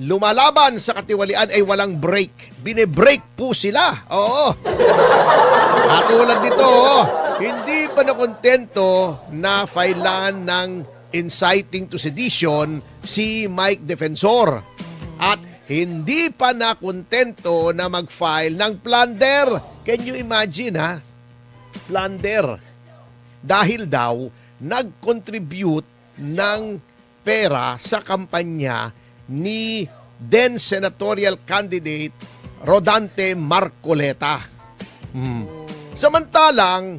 lumalaban sa katiwalian ay walang break. Bine-break po sila. Oo. Katulad nito, hindi pa nakontento na filean ng inciting to sedition si Mike Defensor. At hindi pa nakontento na mag-file ng plunder. Can you imagine, ha? Plunder. Dahil daw, nag-contribute ng pera sa kampanya ni then senatorial candidate Rodante Marcoleta. Samantalang,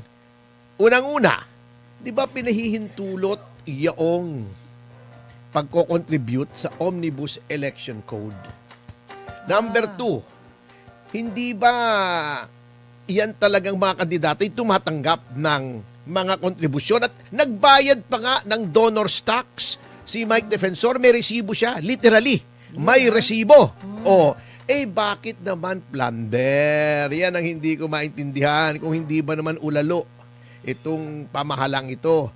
unang-una, di ba pinahihintulot yung pagko-contribute sa Omnibus Election Code? Number 2, hindi ba yan talagang mga kandidato ay tumatanggap ng mga kontribusyon at nagbayad pa nga ng donor's tax? Si Mike Defensor, may resibo siya. Literally, may resibo. Bakit naman plunder? Yan ang hindi ko maintindihan. Kung hindi ba naman ulalo itong pamahalang ito.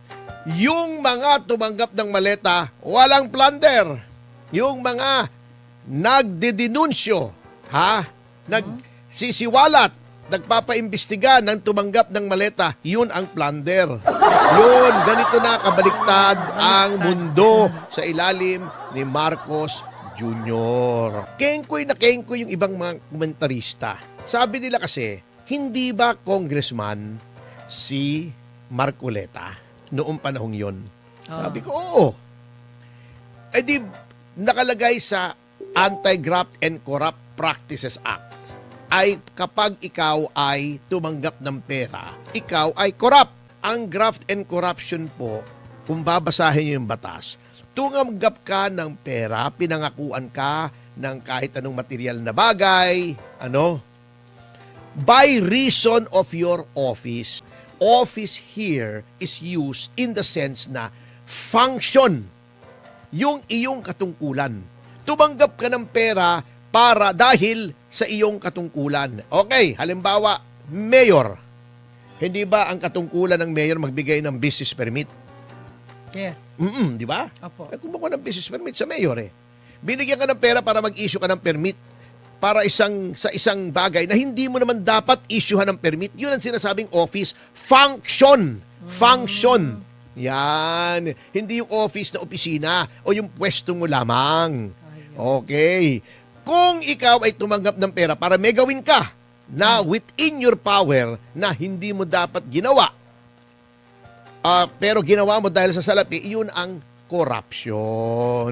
Yung mga tumanggap ng maleta, walang plunder. Yung mga nagdedenunsyo, nagsisiwalat, nagpapaimbestiga ng tumanggap ng maleta, yun ang plunder. Yun, ganito na kabaliktad ang mundo sa ilalim ni Marcos Jr. Kengkoy na kengkoy yung ibang mga komentarista. Sabi nila kasi, hindi ba congressman si Marcoleta noong panahong yon? Sabi ko, oo. Di nakalagay sa Anti-Graft and Corrupt Practices Act ay kapag ikaw ay tumanggap ng pera, ikaw ay corrupt. Ang graft and corruption po, kung babasahin niyo yung batas, tumanggap ka ng pera, pinangakuan ka ng kahit anong material na bagay, by reason of your office. Office here is used in the sense na function yung iyong katungkulan. Tumanggap ka ng pera para dahil sa iyong katungkulan. Okay, halimbawa, mayor. Hindi ba ang katungkulan ng mayor magbigay ng business permit? Yes. Di ba? Opo. Kumuha ng business permit sa mayor Binigyan ka ng pera para mag-issue ka ng permit para sa isang bagay na hindi mo naman dapat issuehan ng permit. Yun ang sinasabing office function. Function. Yan. Hindi yung office na opisina o yung pwesto mo lamang. Okay. Kung ikaw ay tumanggap ng pera para may gawin ka na within your power na hindi mo dapat ginawa, pero ginawa mo dahil sa salapi, yun ang corruption.